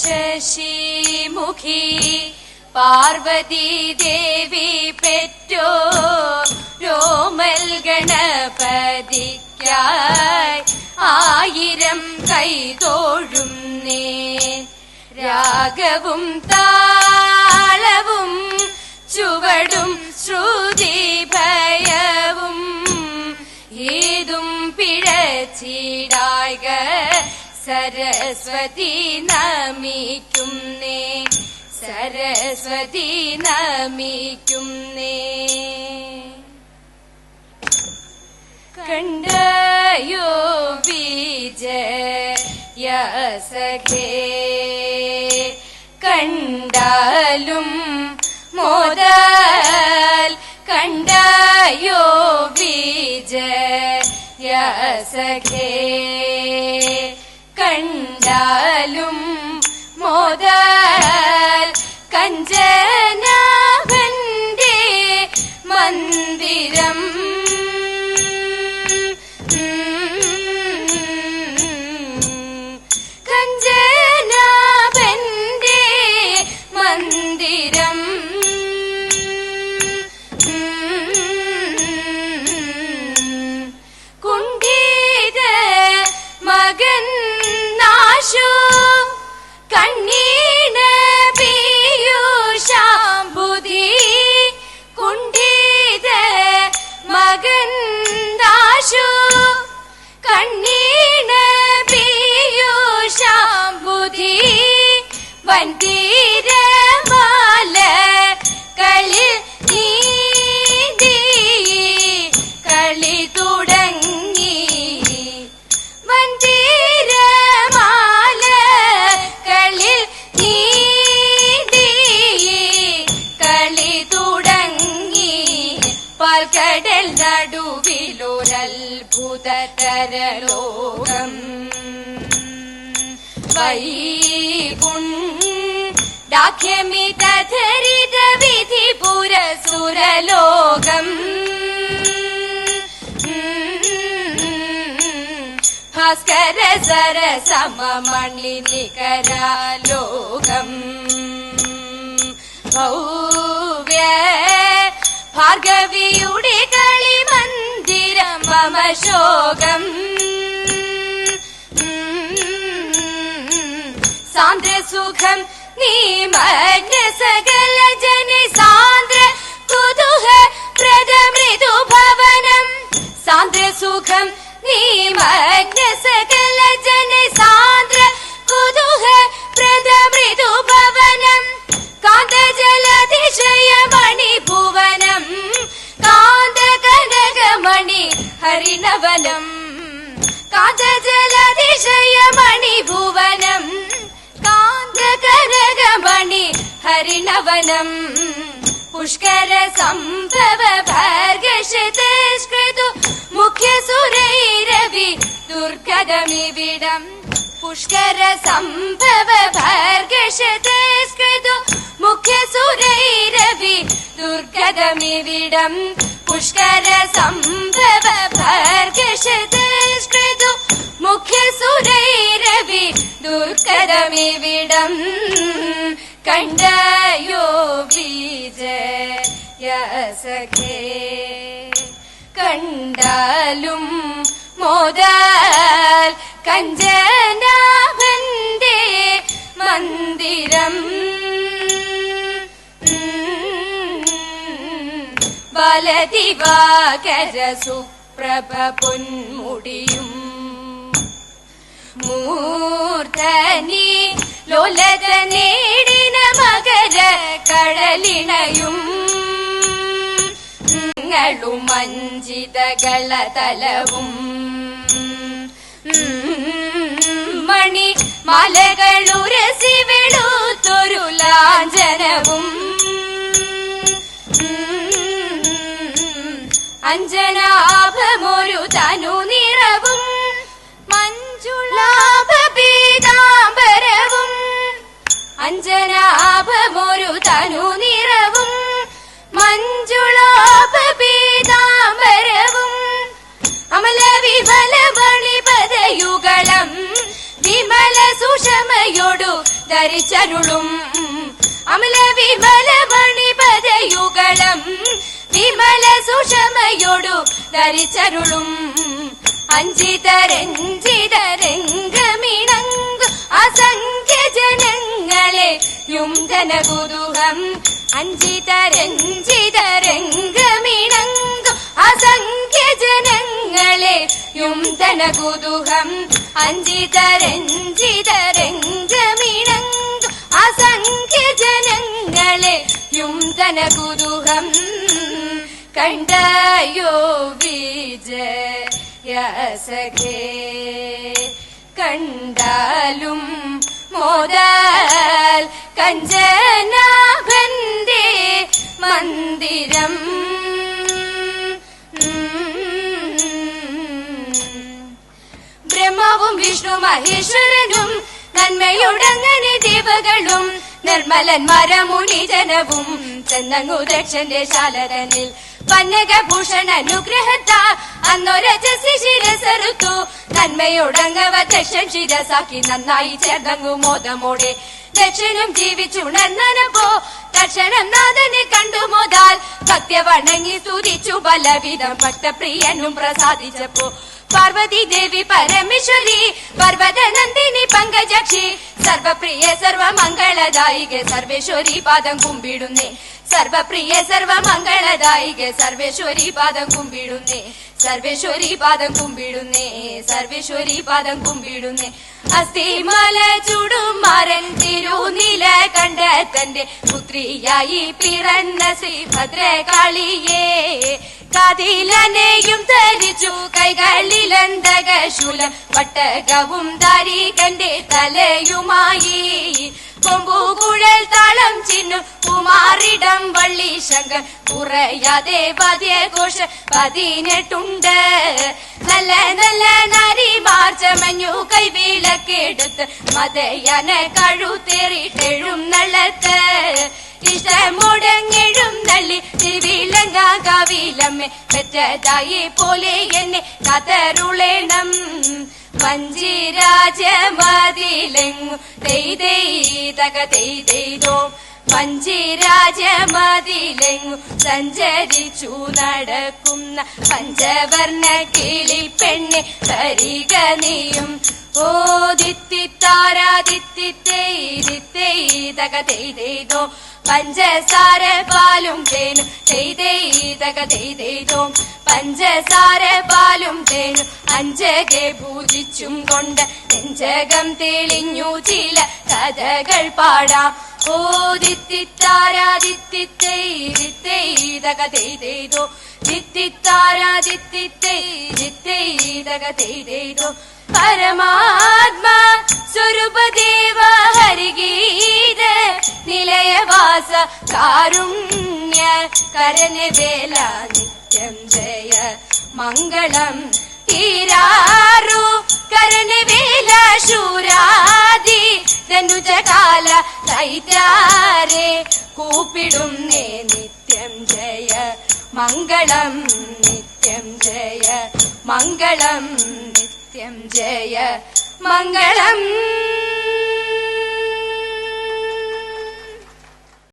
ശശിമുഖി പാർവതി ദേവി പെറ്റോ രോമൽ ഗണപതിക്കായി 1000 കൈതോഴുന്നേ. രാഗവും താളവും ചുവടും ശ്രുതിഭയവും ഏതും പിഴച്ചിടായ്ക സരസ്വതി നമിക്കുന്നേ. സരസ്വതി നമിക്കുന്നേ. കണ്ടയോ വിജയ സഖേ കണ്ടാലും മോദൽ. കണ്ടയോ വിജയ സഖേ കണ്ടാലും മോദൽ. കഞ്ചനാഭന്റെ മന്ദിരം കഞ്ചനാഭന്റെ മന്ദിരം കുണ്ഠിത മകൻ നാശു കണ്ണീണ പീയൂഷാംബുധി. കുണ്ഠിത മകൻ നാശു കണ്ണീണ പീയൂഷാംബുധി. വൻതീരമാല കളി നീതി കളി തുടങ്ങി. വൻതീരമാല കളി നീതി കളി തുടങ്ങി. പാൽക്കടൽ നടുവിലൊരത്ഭുതതരലോകം വൈകുണ്ഠാഖ്യമിതധരിത വിധിപുരസുരലോകം. ഭാസ്കര സരസമമണിനികരാലോകം. ഭവ്യ ഭാർഗവിയുടെ കളിമന്ദിരം മമ ശോകം. സാന്ദ്രസുഖം നീമഗ്ന സകല ജനി സാന്ദ്ര കുതുഹ പ്രദമൃദു ഭവനം. സാന്ദ്രസുഖം നീമഗ്ന സകല ജനി സാന്ദ്ര കുതുഹ പ്രദമൃദു ഭവനം. കാന്തജലതിശയമണി ഭുവനം കാന്ത കനകമണി ഹരിണവനം. കാന്തജലതിശയമണി ഭുവനം കാന്ത കനകമണി ഹരിണവനം. പുഷ്കര സംഭവ ഭർഗശതസ്കൃതു മുഖ്യ സുരൈരവി ദുർഗതമിവിടം. പുഷ്കര സംഭവ ഭർഗശതസ്കൃതു മുഖ്യ സുരൈരവി ദുർഗതമിവിടം. പുഷ്കര സംഭവ ഭർഗശതസ്കൃതു മുഖ്യ സുരൈരവി ദുർഗതമിവിടം. കണ്ടയോ വിജയ സഖേ കണ്ടാലും മോദൽ. കഞ്ചനാഭന്റെ മന്ദിരം ബാലദിവാകര സുപ്രഭ പൊന്മുടിയും മൂർധനി ലോലത നേടിന മകര കടലിണയും. മഞ്ജിതകളതലവും മണി മലകളുരസി വെളുത്തൊരു ലാഞ്ചനവും. അഞ്ജനാഭമൊരു തനു നിറവും മഞ്ജുളാഭ പീതാംബരവും. അഞ്ജനാഭമൊരു തനു നിറവും മഞ്ജുളാഭ പീതാംബരവും. അമല വിമല മണിപദയുഗളം വിമല സുഷമയോടു ധരിച്ചരുളും അമല വിമല മണിപതയുഗളം വിമല സുഷമയോടു ധരിച്ചരുളും അഞ്ചിതരഞ്ജിതരംഗമിണങ്കു അസംഖ്യ ജനങ്ങളെ യുംധനകുതുകം അഞ്ചിതരഞ്ജിതരംഗമിണങ്കു അസംഖ്യ ജനങ്ങളെ യുംധനകുതുകം അഞ്ചിതരഞ്ജിതരംഗമിണങ്കു അസംഖ്യ ജനങ്ങളെ യുംധനകുതുകം കണ്ടയോ വിജയസഖേ കണ്ടാലും മോദാൽ കഞ്ചനാഭന്റെ മന്ദിരം ബ്രഹ്മവും വിഷ്ണു മഹേശ്വരനും നന്മയുടങ്ങനെ ദേവകളും നിർമ്മലന്മാരമുനി ജനവും ചെന്നങ്ങു ദക്ഷന്റെ ശാലതനിൽ പന്നകഭൂഷണ അനുഗ്രഹത്താ അന്നൊരജസി ശിരസറുത്തു നന്മയുടങ്ങവ ദക്ഷൻ ശിരസാക്കി നന്നായി ചേർന്നങ്ങു മോദമോടെ ദക്ഷനും ജീവിച്ചുണർന്നപ്പോ തക്ഷണം നാഥനെ കണ്ടു മോദാൽ ഭക്തി വണങ്ങി സ്തുതിച്ചു പലവിധം ഭക്തപ്രിയനും പ്രസാദിച്ചപ്പോ പാർവതി ദേവി പരമേശ്വരി പർവത നന്ദിനി പങ്കജക്ഷി സർവപ്രിയ സർവമംഗളദായികെ സർവേശ്വരി പാദം കുമ്പിടുന്നേ സർവപ്രിയ സർവമംഗളദായികെ സർവേശ്വരി പാദം കുമ്പിടുന്നേ സർവേശ്വരി പാദം കുമ്പിടുന്നേ സർവേശ്വരി പാദം കുമ്പിടുന്നേ അസ്ഥിമല ചുടുമാരൻ തിരുനില കണ്ട തന്റെ പുത്രിയായി പിറന്ന ശ്രീഭദ്രകാളിയേ കാതിലനെയും ധരിച്ചു കൈകളിലന്തകശൂലം വട്ടകവും ധാരികന്റെ തലയുമായി കൊമ്പുകുഴൽ താളം ചിന്നു കുമാരിടം വള്ളി ശങ്കം കുറയാതെ പദ്യഘോഷ 18 നല്ല നല്ല നാരിമാർ ചമഞ്ഞു കൈവിളക്കെടുത്ത് മതയന കഴുത്തേറിട്ടെഴും നള്ളത്ത് ഇഷ്ടമുടങ്ങെഴും നള്ളി തിരുവിലങ്ങ കവിലമ്മെ പെറ്റതായി പോലെ എന്നെ കാത്തരുളേണം പഞ്ചിരാജമതിലെങ്ങു തെയ്തക തെയ്തോ പഞ്ചിരാജമതിലെങ്ങു സഞ്ചരിച്ചു നടക്കുന്ന പഞ്ചവർണ്ണ കിളിപ്പെണ്ണെ തരിക നീയും ഓ ദിത്തിത്താരാദിത്തിത്തൈതക തെയ്തോ പഞ്ചസാര പാലും തേനും തെയ്തക തെയ്തോ പഞ്ചസാര പാലും തേനും അഞ്ചകെ പൂജിച്ചും കൊണ്ട് നെഞ്ചകം തെളിഞ്ഞു ചില കഥകൾ പാടാം ഓ ദിത്തിത്താരാദിത്തിത്തൈതക തെയ്തോ ദിത്തിത്താരാദിത്തിത്തൈതക തെയ്തോ പരമാത്മാ സ്വരൂപദേവ ഹരിഗീത നിലയവാസ കാരുണ്യ കരനവേല നിത്യം ജയ മംഗളം തീരാറു കരനവേല ശൂരാദി ധനുജകാല ദൈത്യാരെ കൂപ്പിടുന്നേ നിത്യം ജയ മംഗളം നിത്യം ജയ മംഗളം നിത്യം ജയ മംഗളം.